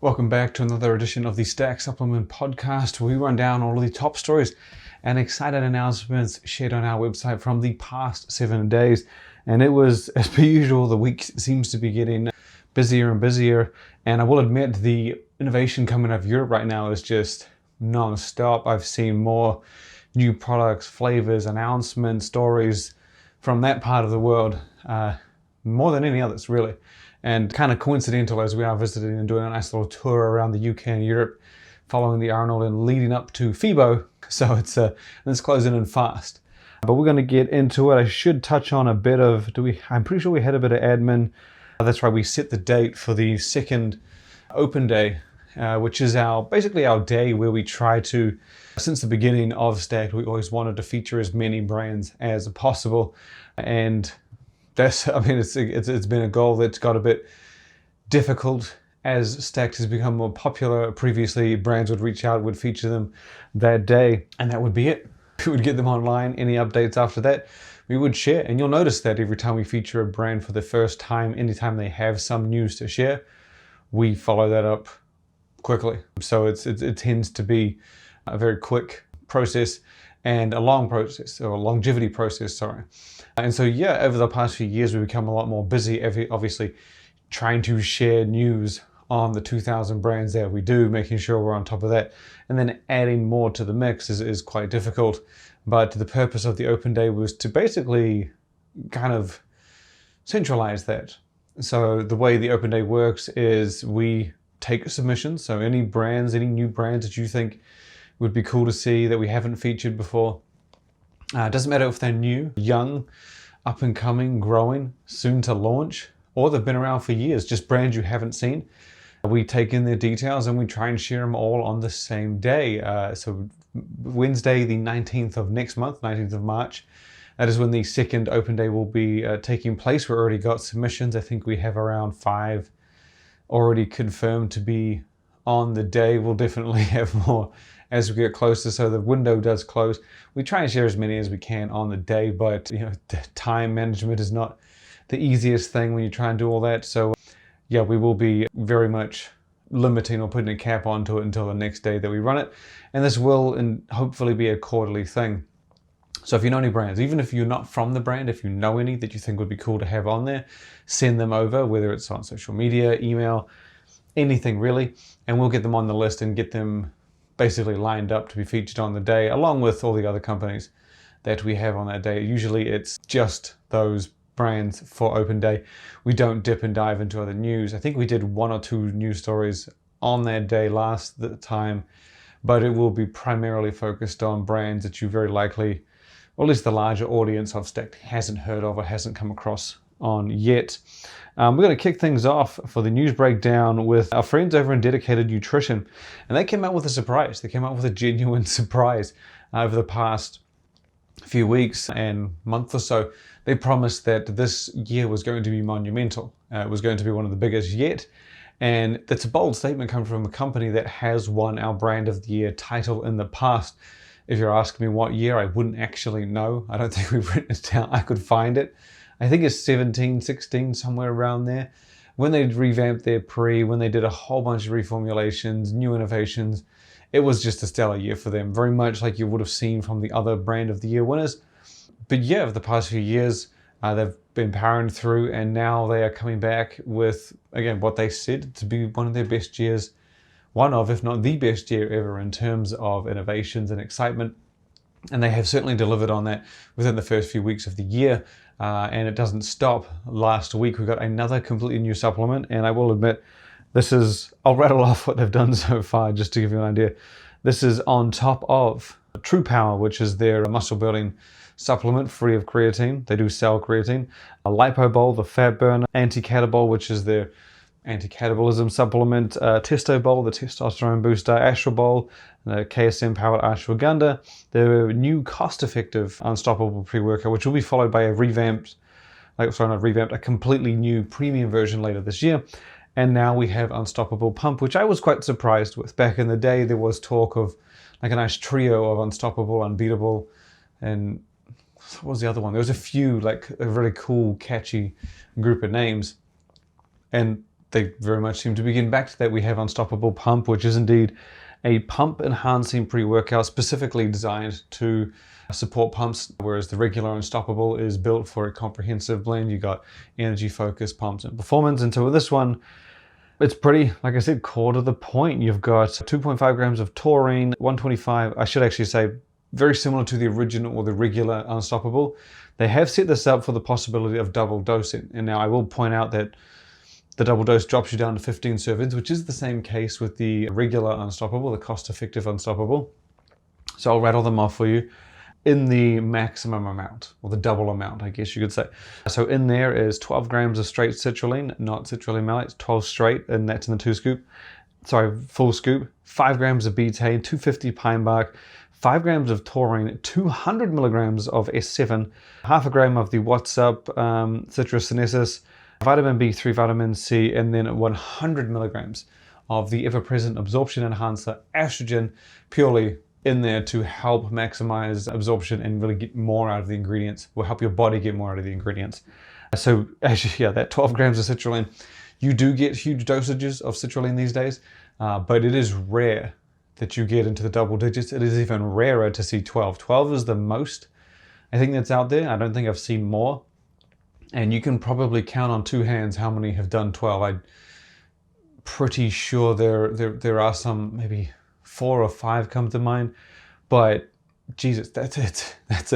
Welcome back to another edition of the Stack Supplement Podcast, where we run down all of the top stories and exciting announcements shared on our website from the past 7 days. And it was, as per usual, the week seems to be getting busier and busier. And I will admit, the innovation coming out of Europe right now is just non-stop. I've seen more new products, flavors, announcements, stories from that part of the world, more than any others, really. And kind of coincidental as we are visiting and doing a nice little tour around the UK and Europe, following the Arnold and leading up to FIBO. So it's closing in fast. But we're going to get into it. I should touch on a bit of, I'm pretty sure we had a bit of admin. That's right, we set the date for the second open day, which is basically our day where we try to, since the beginning of Stack, we always wanted to feature as many brands as possible. And it's been a goal that's got a bit difficult as Stacked has become more popular. Previously, brands would reach out, would feature them that day, and that would be it. We would get them online. Any updates after that, we would share. And you'll notice that every time we feature a brand for the first time, anytime they have some news to share, we follow that up quickly. So it tends to be a very quick process and a long process, or a longevity process, sorry. And so, yeah, over the past few years, we've become a lot more busy, obviously trying to share news on the 2,000 brands that we do, making sure we're on top of that. And then adding more to the mix is quite difficult. But the purpose of the open day was to basically kind of centralize that. So the way the open day works is we take submissions. So any new brands that you think would be cool to see that we haven't featured before. It doesn't matter if they're new, young, up and coming, growing, soon to launch, or they've been around for years, just brands you haven't seen. We take in their details and we try and share them all on the same day. So Wednesday, the 19th of next month, 19th of March, that is when the second open day will be taking place. We've already got submissions. I think we have around 5 already confirmed to be on the day. We'll definitely have more as we get closer, so the window does close. We try and share as many as we can on the day, but time management is not the easiest thing when you try and do all that. So yeah, we will be very much limiting or putting a cap onto it until the next day that we run it. And this will hopefully be a quarterly thing. So if you know any brands, even if you're not from the brand, if you know any that you think would be cool to have on there, send them over, whether it's on social media, email, anything really, and we'll get them on the list and get them basically lined up to be featured on the day, along with all the other companies that we have on that day. Usually it's just those brands for open day. We don't dip and dive into other news. I think we did 1 or 2 news stories on that day last time, but it will be primarily focused on brands that you very likely, or at least the larger audience of Stack hasn't heard of or hasn't come across on yet. We're going to kick things off for the news breakdown with our friends over in Dedicated Nutrition. And they came out with a surprise. They came out with a genuine surprise over the past few weeks and month or so. They promised that this year was going to be monumental. It was going to be one of the biggest yet. And that's a bold statement coming from a company that has won our Brand of the Year title in the past. If you're asking me what year, I wouldn't actually know. I don't think we've written it down. I could find it. I think it's 17, 16, somewhere around there. When they revamped their when they did a whole bunch of reformulations, new innovations, it was just a stellar year for them, very much like you would have seen from the other Brand of the Year winners. But yeah, over the past few years, they've been powering through, and now they are coming back with, again, what they said to be one of their best years, one of, if not the best year ever in terms of innovations and excitement. And they have certainly delivered on that within the first few weeks of the year. And it doesn't stop. Last week, we got another completely new supplement. And I will admit, I'll rattle off what they've done so far just to give you an idea. This is on top of True Power, which is their muscle building supplement free of creatine. They do sell creatine. A Lipobol, the fat burner. Anti-Catabol, which is their anti-catabolism supplement. Testobol, the testosterone booster. Astrobol, the KSM powered ashwagandha. The new cost-effective unstoppable pre-workout, which will be followed by a completely new premium version later this year. And now we have Unstoppable Pump, which I was quite surprised with. Back in the day, there was talk of like a nice trio of Unstoppable, Unbeatable, and what was the other one? There was a few, like a really cool, catchy group of names. And they very much seem to be getting back to that. We have Unstoppable Pump, which is indeed a pump enhancing pre-workout specifically designed to support pumps, whereas the regular Unstoppable is built for a comprehensive blend. You got energy, focus, pumps, and performance. And so with this one, it's pretty, like I said, core to the point. You've got 2.5 grams of taurine, 125, I should actually say, very similar to the original or the regular Unstoppable. They have set this up for the possibility of double dosing. And now I will point out that the double dose drops you down to 15 servings, which is the same case with the regular Unstoppable, the cost-effective Unstoppable. So I'll rattle them off for you in the maximum amount, or the double amount, I guess you could say. So in there is 12 grams of straight citrulline, not citrulline malate, 12 straight, and that's in the full scoop. 5 grams of betaine, 250 pine bark, 5 grams of taurine, 200 milligrams of S7, half a gram of the What's Up citrus sinensis, vitamin B3, vitamin C, and then 100 milligrams of the ever-present absorption enhancer estrogen, purely in there to help maximize absorption and really get more out of the ingredients, will help your body get more out of the ingredients. So actually, yeah, that 12 grams of citrulline, you do get huge dosages of citrulline these days, but it is rare that you get into the double digits. It is even rarer to see 12. 12 is the most, I think, that's out there. I don't think I've seen more. And you can probably count on two hands how many have done 12. I'm pretty sure there are some, maybe 4 or 5 come to mind, but Jesus, that's it. That's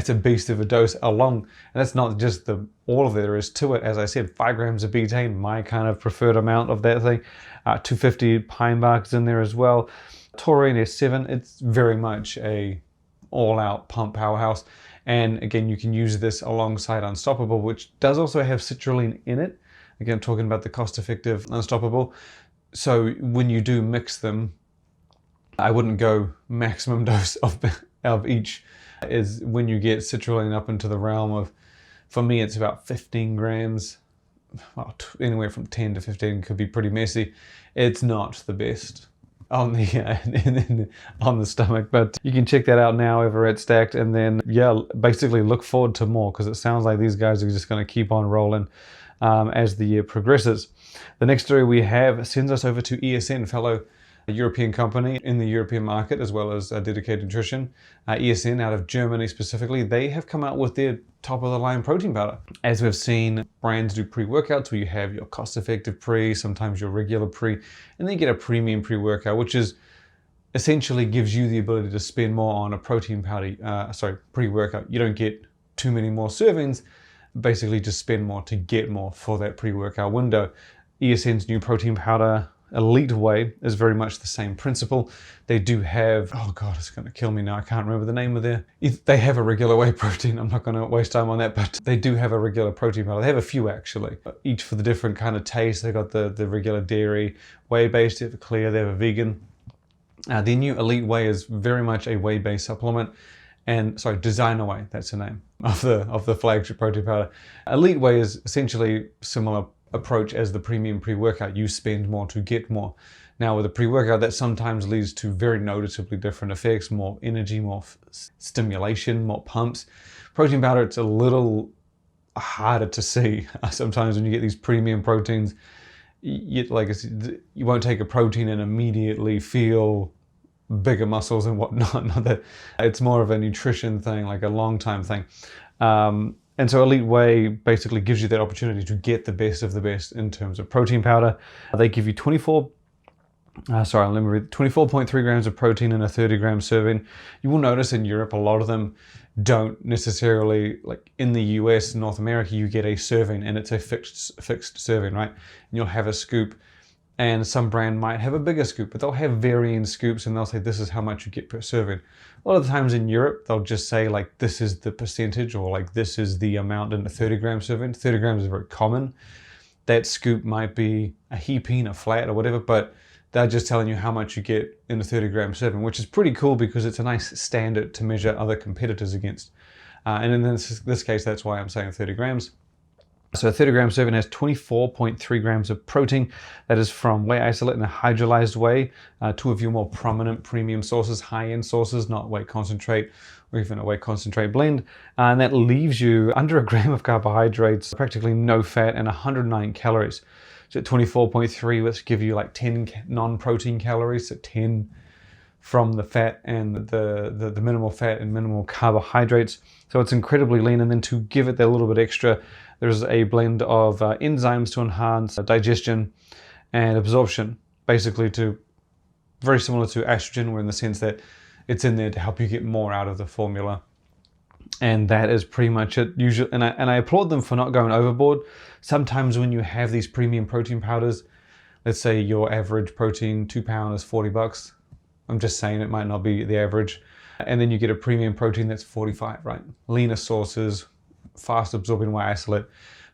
a beast of a dose along, and that's not just all of it there is to it. As I said, 5 grams of betaine, my kind of preferred amount of that thing. 250 pine barks in there as well. Taurine S7, it's very much a all-out pump powerhouse. And again, you can use this alongside Unstoppable, which does also have citrulline in it. Again, talking about the cost-effective Unstoppable. So when you do mix them, I wouldn't go maximum dose of each. Is when you get citrulline up into the realm of, for me, it's about 15 grams. Well, anywhere from 10 to 15 could be pretty messy. It's not the best on the on the stomach, but you can check that out now over at Stacked, and then basically look forward to more, because it sounds like these guys are just going to keep on rolling as the year progresses. The next story we have sends us over to ESN, fellow European company in the European market, as well as Dedicated Nutrition. ESN out of Germany specifically, they have come out with their top of the line protein powder. As we've seen, brands do pre-workouts where you have your cost-effective pre, sometimes your regular pre, and then you get a premium pre-workout, which is essentially gives you the ability to spend more on a protein powder, pre-workout. You don't get too many more servings, basically just spend more to get more for that pre-workout window. ESN's new protein powder, Elite Whey, is very much the same principle. They do have, oh God, it's going to kill me now. I can't remember the name of they have a regular whey protein. I'm not going to waste time on that, but they do have a regular protein powder. They have a few actually, each for the different kind of taste. They got the regular dairy, whey-based, they have a clear, they have a vegan. The new Elite Whey is very much a whey-based supplement. And sorry, Designer Whey, that's the name of the flagship protein powder. Elite Whey is essentially similar approach as the premium pre-workout. You spend more to get more. Now with a pre-workout, that sometimes leads to very noticeably different effects, more energy, more stimulation, more pumps. Protein powder, it's a little harder to see. Sometimes when you get these premium proteins, you won't take a protein and immediately feel bigger muscles and whatnot. Not that it's more of a nutrition thing, like a long time thing. And so Elite Whey basically gives you that opportunity to get the best of the best in terms of protein powder. They give you 24.3 grams of protein in a 30 gram serving. You will notice in Europe, a lot of them don't necessarily, like in the US, North America, you get a serving and it's a fixed serving, right? And you'll have a scoop, and some brand might have a bigger scoop, but they'll have varying scoops and they'll say this is how much you get per serving. A lot of the times in Europe, they'll just say like this is the percentage, or like this is the amount in a 30 gram serving. 30 grams is very common. That scoop might be a heaping, a flat or whatever, but they're just telling you how much you get in a 30 gram serving, which is pretty cool because it's a nice standard to measure other competitors against. And in this case, that's why I'm saying 30 grams. So a 30 gram serving has 24.3 grams of protein. That is from whey isolate and a hydrolyzed whey, two of your more prominent premium sources, high-end sources, not whey concentrate or even a whey concentrate blend. And that leaves you under a gram of carbohydrates, practically no fat, and 109 calories. So 24.3, which give you like 10 non-protein calories, so 10 from the fat and the minimal fat and minimal carbohydrates. So it's incredibly lean. And then to give it that little bit extra, there's a blend of enzymes to enhance digestion and absorption, basically very similar to estrogen, where in the sense that it's in there to help you get more out of the formula. And that is pretty much it. Usually, and I applaud them for not going overboard. Sometimes when you have these premium protein powders, let's say your average protein 2 pound is $40. I'm just saying it might not be the average. And then you get a premium protein that's 45, right? Leaner sources, fast absorbing whey isolate.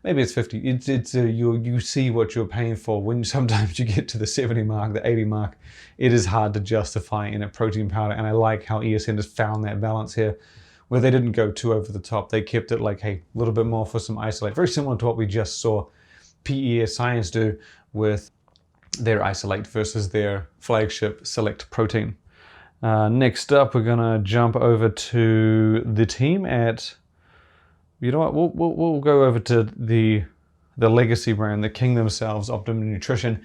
Maybe it's 50. You see what you're paying for. When sometimes you get to the 70 mark, the 80 mark, it is hard to justify in a protein powder. And I like how ESN has found that balance here, where they didn't go too over the top. They kept it like, hey, a little bit more for some isolate. Very similar to what we just saw PES Science do with their isolate versus their flagship select protein. Next up, we're gonna jump over to the team at, you know what, we'll go over to the legacy brand, the king themselves, Optimum Nutrition.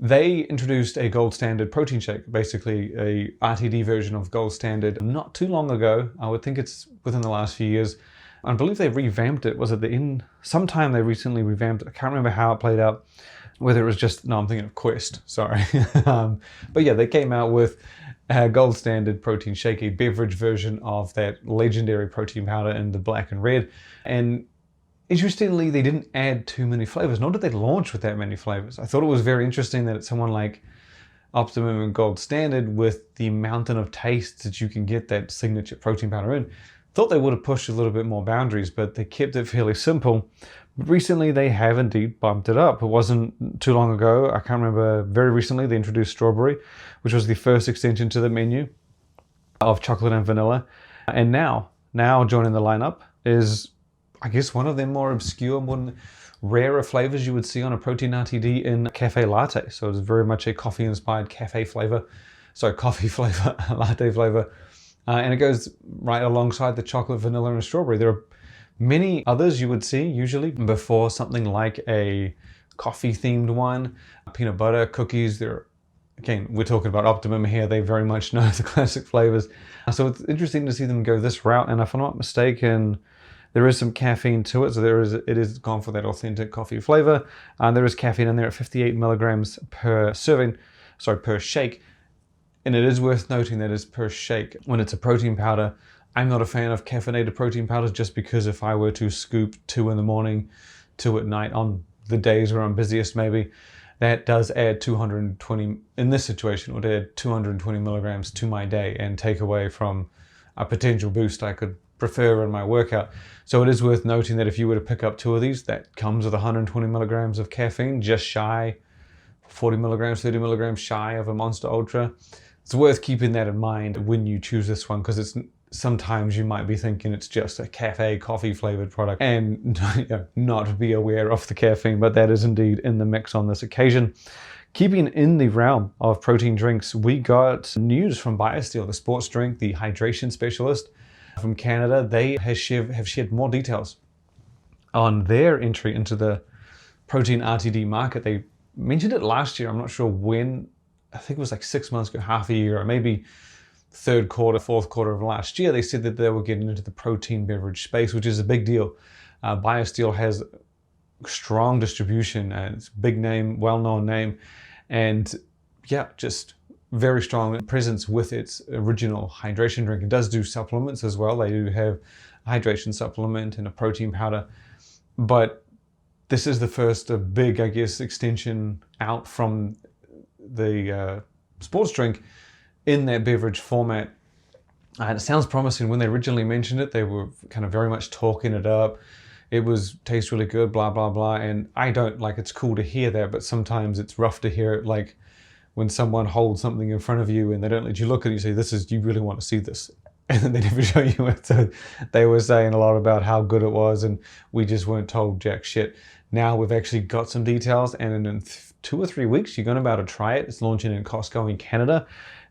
They introduced a gold standard protein shake, basically a RTD version of gold standard not too long ago. I would think it's within the last few years. I believe they revamped it. Was it sometime they recently revamped it? I can't remember how it played out. Whether it was just, no, I'm thinking of Quest, sorry. But yeah, they came out with a gold standard protein shake, a beverage version of that legendary protein powder in the black and red. And interestingly, they didn't add too many flavors, nor did they launch with that many flavors. I thought it was very interesting that it's someone like Optimum and Gold Standard, with the mountain of tastes that you can get that signature protein powder in. Thought they would have pushed a little bit more boundaries, but they kept it fairly simple. But recently they have indeed bumped it up. It wasn't too long ago, I can't remember, very recently they introduced strawberry, which was the first extension to the menu of chocolate and vanilla. And now joining the lineup is, I guess, one of their more obscure, more rarer flavors you would see on a protein RTD in cafe latte. So it's very much a coffee inspired coffee flavor, latte flavor. And it goes right alongside the chocolate, vanilla, and strawberry. There are many others you would see usually before something like a coffee themed one, peanut butter, cookies. Again, we're talking about Optimum here. They very much know the classic flavors. So it's interesting to see them go this route. And if I'm not mistaken, there is some caffeine to it. So it is gone for that authentic coffee flavor. There is caffeine in there at 58 milligrams per shake. And it is worth noting that it's per shake. When it's a protein powder, I'm not a fan of caffeinated protein powders, just because if I were to scoop 2 in the morning, 2 at night on the days where I'm busiest maybe, that does add 220, in this situation, would add 220 milligrams to my day and take away from a potential boost I could prefer in my workout. So it is worth noting that if you were to pick up 2 of these, that comes with 120 milligrams of caffeine, just shy, 40 milligrams, 30 milligrams shy of a Monster Ultra. It's worth keeping that in mind when you choose this one, because sometimes you might be thinking it's just a cafe coffee flavored product and not be aware of the caffeine, but that is indeed in the mix on this occasion. Keeping in the realm of protein drinks, we got news from BioSteel, the sports drink, the hydration specialist from Canada. They have shared more details on their entry into the protein RTD market. They mentioned it last year. I'm not sure when. I think it was like 6 months ago, half a year, or maybe third quarter, fourth quarter of last year. They said that they were getting into the protein beverage space, which is a big deal. BioSteel has strong distribution, and it's a big name, well-known name, and yeah, just very strong presence with its original hydration drink. It does do supplements as well. They do have a hydration supplement and a protein powder, but this is the first big, I guess, extension out from the sports drink in that beverage format. And it sounds promising. When they originally mentioned it, they were kind of very much talking it up. It tastes really good, blah, blah, blah. And I don't, it's cool to hear that, but sometimes it's rough to hear it, like when someone holds something in front of you and they don't let you look at it, you say, you really want to see this. And then they never show you it. So they were saying a lot about how good it was, and we just weren't told jack shit. Now we've actually got some details, and in 2 or 3 weeks, you're going to be able to try it. It's launching in Costco in Canada.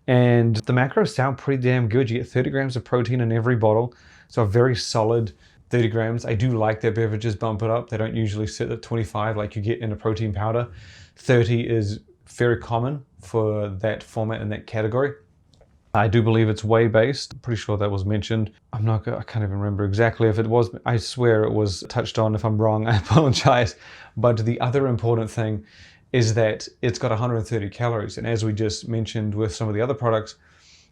And the macros sound pretty damn good. You get 30 grams of protein in every bottle. So a very solid 30 grams. I do like their beverages bump it up. They don't usually sit at 25 like you get in a protein powder. 30 is very common for that format in that category. I do believe it's whey based. Pretty sure that was mentioned. I can't even remember exactly if it was. I swear it was touched on. If I'm wrong, I apologize. But the other important thing is that it's got 130 calories. And as we just mentioned with some of the other products,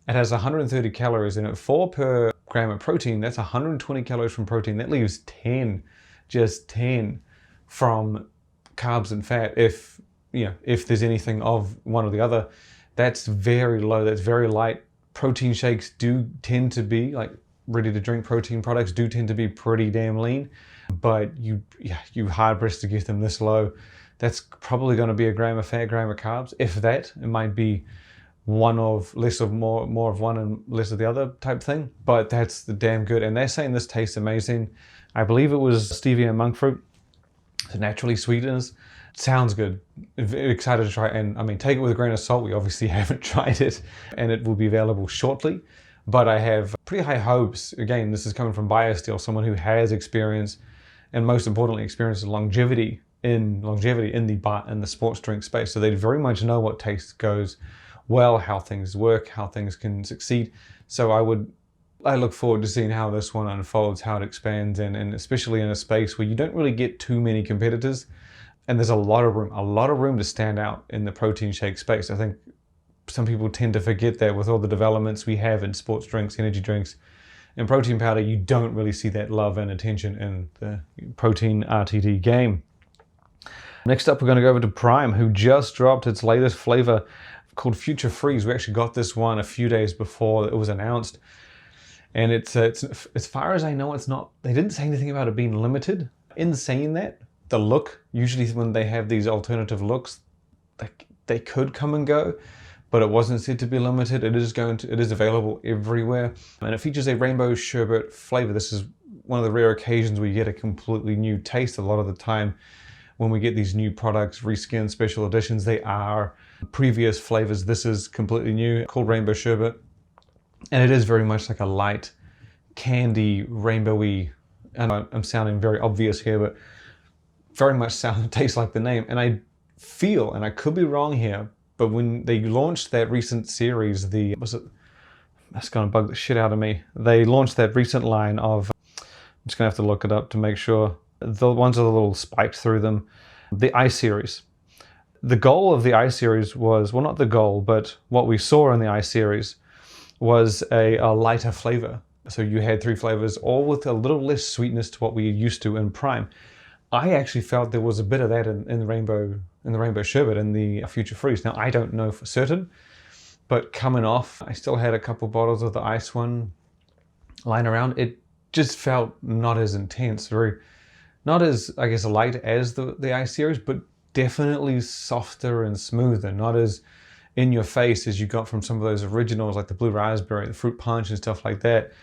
it has 130 calories in it. 4 per gram of protein, that's 120 calories from protein. That leaves 10, just 10 from carbs and fat. If there's anything of one or the other, that's very low, that's very light. Protein shakes do tend to be, like ready to drink protein products do tend to be pretty damn lean, but you hard pressed to get them this low. That's probably going to be a gram of fat, gram of carbs. If that, it might be more of one and less of the other type thing, but that's the damn good. And they're saying this tastes amazing. I believe it was stevia and monk fruit. So naturally sweetens. Sounds good. Very excited to try it. And I mean, take it with a grain of salt. We obviously haven't tried it, and it will be available shortly. But I have pretty high hopes. Again, this is coming from BioSteel, someone who has experience, and most importantly, experience longevity in the sports drink space. So they very much know what taste goes well, how things work, how things can succeed. So I look forward to seeing how this one unfolds, how it expands, and especially in a space where you don't really get too many competitors. And there's a lot of room to stand out in the protein shake space. I think some people tend to forget that with all the developments we have in sports drinks, energy drinks, and protein powder, you don't really see that love and attention in the protein RTD game. Next up, we're going to go over to Prime, who just dropped its latest flavor called Future Freeze. We actually got this one a few days before it was announced. And it's as far as I know, it's not, they didn't say anything about it being limited. In saying that, the look, usually when they have these alternative looks, they could come and go, but it wasn't said to be limited. It is available everywhere. And it features a rainbow sherbet flavor. This is one of the rare occasions we get a completely new taste. A lot of the time when we get these new products, reskin special editions, they are previous flavors. This is completely new, called rainbow sherbet. And it is very much like a light candy, rainbowy, and I'm sounding very obvious here, but very much tastes like the name. And I feel, and I could be wrong here, but when they launched that recent series, that's gonna bug the shit out of me. They launched that recent line of, I'm just gonna have to look it up to make sure, the ones with a little spiked through them, the I series. The goal of the I series was, well, not the goal, but what we saw in the I series was a lighter flavor. So you had 3 flavors, all with a little less sweetness to what we're used to in Prime. I actually felt there was a bit of that in the rainbow sherbet in the Future Freeze. Now I don't know for certain, but coming off, I still had a couple bottles of the ice one lying around. It just felt not as intense, not as, I guess, light as the ice series, but definitely softer and smoother, not as in your face as you got from some of those originals like the blue raspberry, the fruit punch and stuff like that.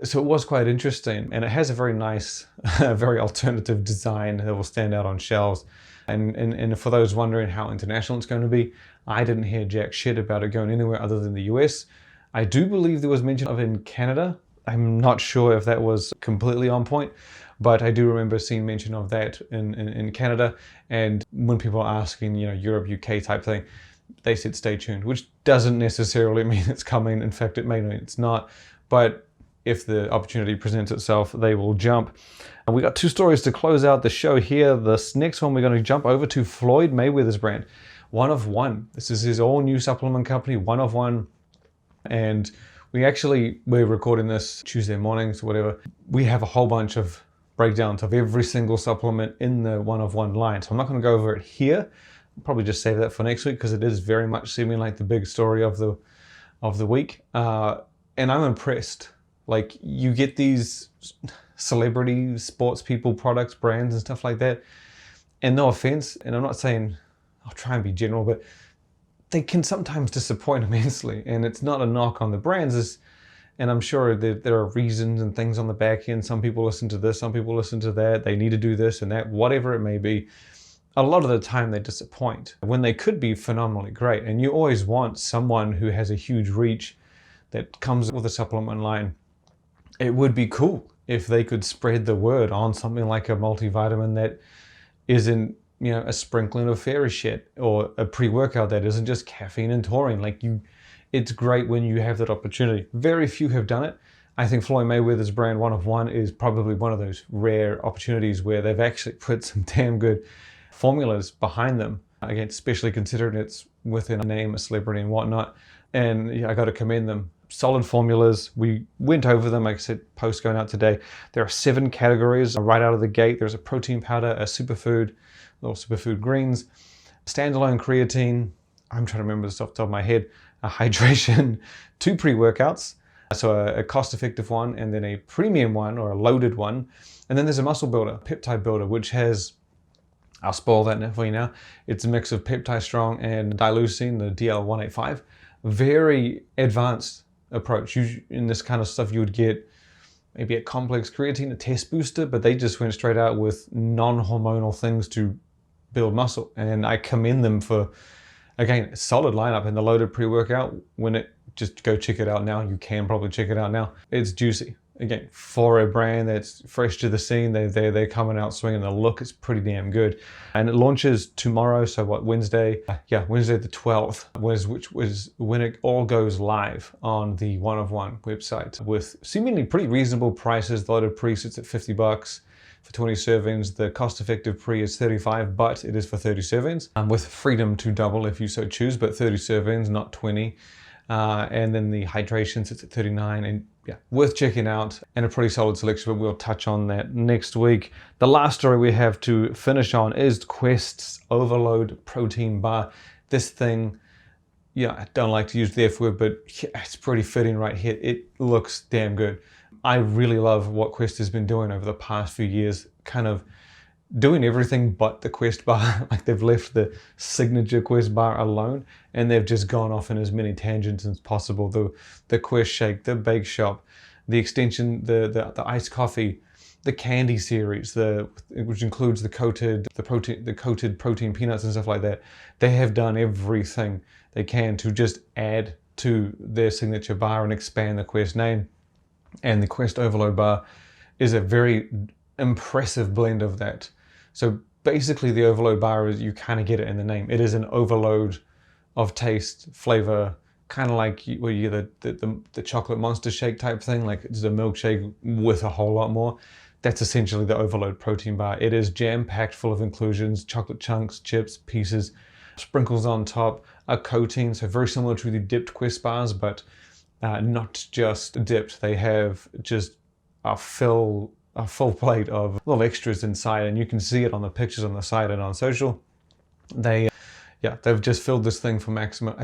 So it was quite interesting, and it has a very nice, very alternative design that will stand out on shelves. And for those wondering how international it's going to be, I didn't hear jack shit about it going anywhere other than the US. I do believe there was mention of it in Canada. I'm not sure if that was completely on point, but I do remember seeing mention of that in Canada. And when people are asking, Europe, UK type thing, they said stay tuned, which doesn't necessarily mean it's coming. In fact, it may mean it's not. But if the opportunity presents itself, they will jump. And we got 2 stories to close out the show here. This next one, we're going to jump over to Floyd Mayweather's brand, One of One. This is his all new supplement company, One of One. And we're recording this Tuesday mornings or whatever. We have a whole bunch of breakdowns of every single supplement in the One of One line. So I'm not going to go over it here. I'll probably just save that for next week because it is very much seeming like the big story of the week. And I'm impressed. Like, you get these celebrity sports people products, brands and stuff like that. And no offense, and I'm not saying, I'll try and be general, but they can sometimes disappoint immensely. And it's not a knock on the brands. And I'm sure that there are reasons and things on the back end. Some people listen to this, some people listen to that. They need to do this and that, whatever it may be. A lot of the time they disappoint when they could be phenomenally great. And you always want someone who has a huge reach that comes with a supplement line. It would be cool if they could spread the word on something like a multivitamin that isn't, a sprinkling of fairy shit, or a pre-workout that isn't just caffeine and taurine. It's great when you have that opportunity. Very few have done it. I think Floyd Mayweather's brand One of One is probably one of those rare opportunities where they've actually put some damn good formulas behind them. Again, especially considering it's within a name, a celebrity and whatnot. And yeah, I got to commend them. Solid formulas. We went over them, like I said, post going out today. There are 7 categories right out of the gate. There's a protein powder, a superfood, little superfood greens, standalone creatine. I'm trying to remember this off the top of my head. A hydration, 2 pre-workouts. So a cost-effective one, and then a premium one, or a loaded one. And then there's a muscle builder, peptide builder, which has, I'll spoil that for you now. It's a mix of peptide strong and dileucine, the DL185. Very advanced approach. In this kind of stuff, you would get maybe a complex creatine, a test booster, but they just went straight out with non-hormonal things to build muscle. And I commend them for, again, a solid lineup. In the loaded pre-workout, just go check it out now. You can probably check it out now. It's juicy. Again, for a brand that's fresh to the scene, they're coming out swinging. The look is pretty damn good. And it launches tomorrow, so Wednesday? Wednesday the 12th, which was when it all goes live on the One of One website with seemingly pretty reasonable prices. The loaded pre sits at $50 for 20 servings. The cost-effective pre is $35, but it is for 30 servings, with freedom to double if you so choose, but 30 servings, not 20. And then the hydration sits at $39, and yeah, worth checking out, and a pretty solid selection, but we'll touch on that next week. The last story we have to finish on is Quest's Overload Protein Bar. This thing, I don't like to use the F word, but it's pretty fitting right here. It looks damn good. I really love what Quest has been doing over the past few years, kind of doing everything but the Quest bar. Like, they've left the signature Quest bar alone, and they've just gone off in as many tangents as possible. The Quest shake, the bake shop, the extension, the iced coffee, the candy series, which includes the coated protein peanuts and stuff like that. They have done everything they can to just add to their signature bar and expand the Quest name. And the Quest Overload bar is a very impressive blend of that. So basically, the Overload bar is, you kind of get it in the name. It is an overload of taste, flavor, kind of like the chocolate monster shake type thing. Like, it's a milkshake with a whole lot more. That's essentially the Overload protein bar. It is jam-packed full of inclusions: chocolate chunks, chips, pieces, sprinkles on top, a coating. So very similar to the dipped Quest bars, but not just dipped. They have just a full plate of little extras inside, and you can see it on the pictures on the site and on social. They've just filled this thing for maximum.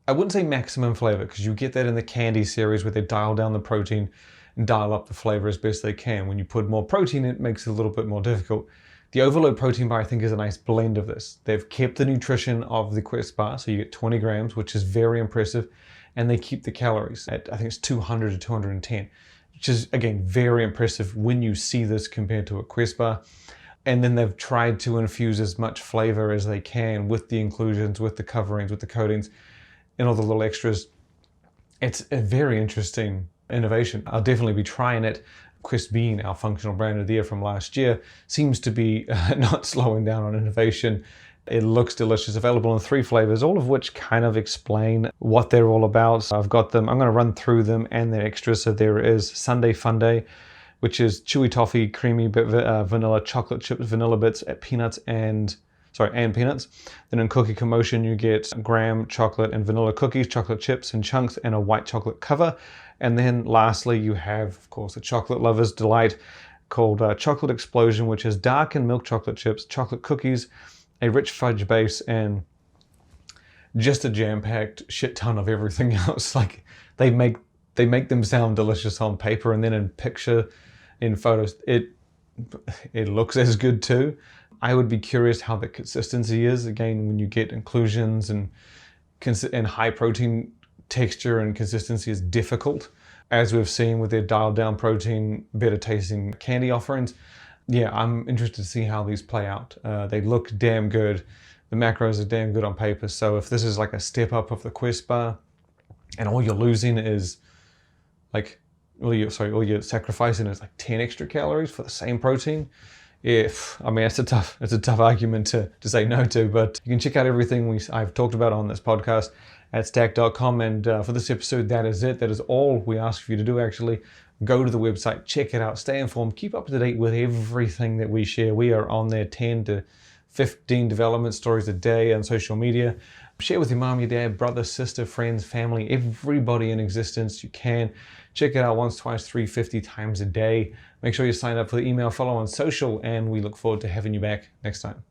I wouldn't say maximum flavor, because you get that in the candy series where they dial down the protein and dial up the flavor as best they can. When you put more protein, it makes it a little bit more difficult. The Overload protein bar, I think, is a nice blend of this. They've kept the nutrition of the Quest bar, so you get 20 grams, which is very impressive, and they keep the calories at, I think it's 200 to 210. Which is, again, very impressive when you see this compared to a Quest bar. And then they've tried to infuse as much flavor as they can with the inclusions, with the coverings, with the coatings, and all the little extras. It's a very interesting innovation. I'll definitely be trying it. Quest, being our functional brand of the year from last year, seems to be not slowing down on innovation. It looks delicious. Available in 3 flavors, all of which kind of explain what they're all about. So I've got them. I'm going to run through them and their extras. So there is Sunday Fun Day, which is chewy toffee, creamy vanilla, chocolate chips, vanilla bits, peanuts, and peanuts. Then in Cookie Commotion, you get graham chocolate and vanilla cookies, chocolate chips and chunks, and a white chocolate cover. And then lastly, you have, of course, a chocolate lover's delight called Chocolate Explosion, which is dark and milk chocolate chips, chocolate cookies, a rich fudge base, and just a jam-packed shit ton of everything else. Like, they make them sound delicious on paper, and then in photos, it looks as good too. I would be curious how the consistency is. Again, when you get inclusions and high protein, texture and consistency is difficult, as we've seen with their dialed down protein, better tasting candy offerings. Yeah, I'm interested to see how these play out. They look damn good. The macros are damn good on paper. So if this is like a step up of the Quest bar, and all you're losing is like all you're sacrificing is like 10 extra calories for the same protein. Yeah, I mean, it's a tough argument to say no to, but you can check out everything I've talked about on this podcast at stack.com. And for this episode, that is it. That is all we ask for you to do, actually. Go to the website, check it out, stay informed, keep up to date with everything that we share. We are on there 10 to 15 development stories a day on social media. Share with your mom, your dad, brother, sister, friends, family, everybody in existence you can. Check it out once, twice, 350 times a day. Make sure you sign up for the email, follow on social, and we look forward to having you back next time.